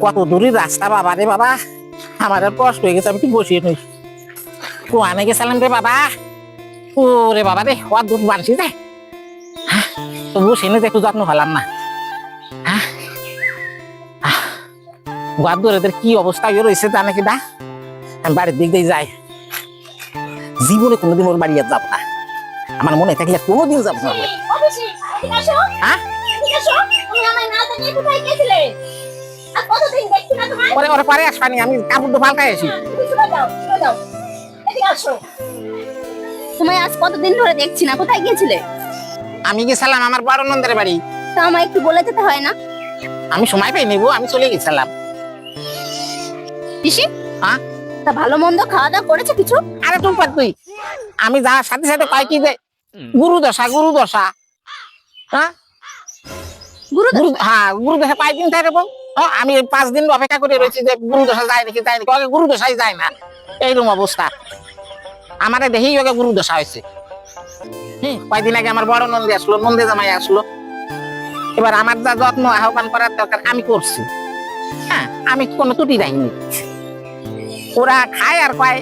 কত দূরের রাস্তা বাবা রে বাবা, আমার আর কষ্ট হয়ে গেছে, আমি কি বসিয়ে নই। কোয়ানে গেছিলাম রে বাবা, ও রে বাবা রে, অত দূর বানছি যায় তো বসে নে, একটু যত্ন হলাম না। গোয়ার দূরেদের কি অবস্থা হয়ে রয়েছে জানে কি না, আমি বাড়ির দিক দিয়ে যাই, জীবনে কোনোদিন ওর বাড়ি আর যাবো না, আমার মনে থাকলে কোনোদিন যাবো না। হ্যাঁ পরে ওরে পরে আসবানি, আমি কাপড় তো পাল্টাই আসি। তুমি আজ কতদিন ধরে দেখছি না, কোথায় গিয়েছিলে? আমি গেছিলাম আমার বড় নন্দের বাড়ি। তো আমায় একটু বলে যেতে হয় না? আমি সময় পাই নেবো, আমি চলে গেছিলাম। পিসি, হ্যাঁ তা ভালো মন্দ খাওয়া দাওয়া করেছে কিছু? আরে তুই পার তুই, আমি যাওয়ার সাথে সাথে কয় কি যে গুরু দশা, গুরু দশা। হ্যাঁ হ্যাঁ গুরু দশা কয়েকদিন থাকবো, আমি 5 দিন অপেক্ষা করে রয়েছি যে গুরু দশা যায় নাকি যায় নাকি, গুরু দশাই যায় না, এইরকম অবস্থা। আমারে দেখেই ওকে গুরু দশা হয়েছে। কয়েকদিন আগে আমার বড় নন্দী আসলো, নন্দে জামাই আসলো, এবার আমার যা যত্ন আহ্বান করার দরকার আমি করছি। হ্যাঁ আমি কোনো ত্রুটি রাখিনি। ওরা খায় আর কয়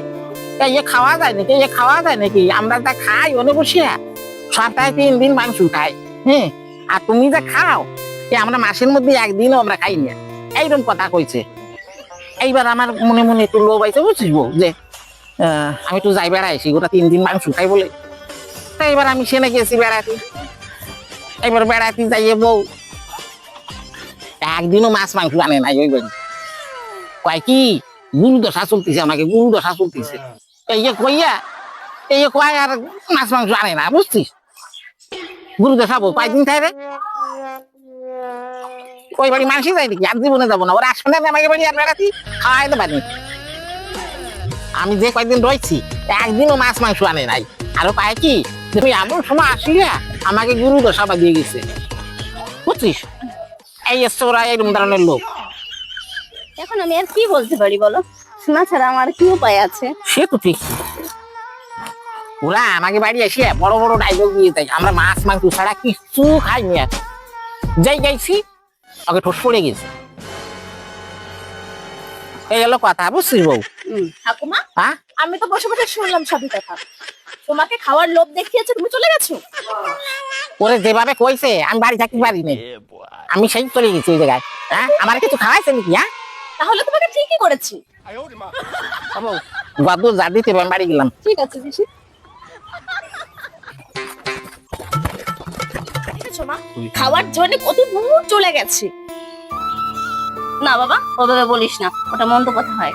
এ খাওয়া যায় নাকি, এ খাওয়া যায় নাকি, আমরা যা খাই ওনে বসিয়া সপ্তাহে 3 দিন মাংস খাই। আর তুমি যা খাও আমরা মাসের মধ্যে একদিনও আমরা খাই না, এইরকম কথা কইছে। এইবার আমার মনে মনে একটু লোভ আইছে, বুঝছিস বউ, যে আমি একটু যাই বেড়াইছি, ওরা 3 দিন মাংস খাই বলে। তাই এবার আমি সেনে গেছি বেড়াতে। এবার বেড়াতে যাইয়ে বউ একদিনও মাছ মাংস আনে নাই ওই বাড়ি। কয় কি গুরু দশা চলতেছে, আমাকে গুরু দশা চলতেছে এই কইয়া, এই কয় আর মাছ মাংস আনে না, বুঝছিস। গুরু দশা বউ কয়েকদিন খাই রে, ওই বাড়ি মানুষই যায় নাকি, আর জীবনে যাবো না, ওরা আসবে না আমাকে বাড়ি আর বেড়াতে খাওয়াই তো পারি। আমি যে কয়েকদিন রয়েছি একদিনও মাছ মাংস আনে নাই। আরো পায় কি তুমি এমন সময় আসিয়া আমাকে গুরু দশা দিয়ে গেছে, বুঝছিস। এই এসছে ওরা এইরকম ধরনের লোক। এখন আমি আর কি বলতে পারি বলো, শোনা ছাড়া আমার কি উপায় আছে? সে তো ঠিক, ওরা আমাকে বাড়ি এসে বড় বড় ডায়লগ দিয়ে দেয়, আমরা মাছ মাংস ছাড়া কিছু খাইনি। আর যাই গাইছি ওকে ঠোঁট পড়ে গেছে, এই হলো কথা, বুঝছিস বউ। ঠাকুমা, হ্যাঁ আমি তো বসে বসে শুনলাম সবই কথা। তোমাকে খাওয়ার লোভ দেখিয়েছে, তুমি চলে গেছো। ওরে যেভাবে কইছে আমি বাড়ি থাকতে পারি না, আমি সেই চলে গেছি ওই জায়গায়। হ্যাঁ আমার কিছু খাওয়াইছে নাকি? হ্যাঁ তাহলে তোমাকে ঠিকই করেছি। গদ যা দিতে আমি বাড়ি গেলাম। ঠিক আছে পিসি। খাওয়ার জন্য কত দূর চলে গেছে। না বাবা, ওভাবে বলিস না, ওটা মন্দ কথা হয়।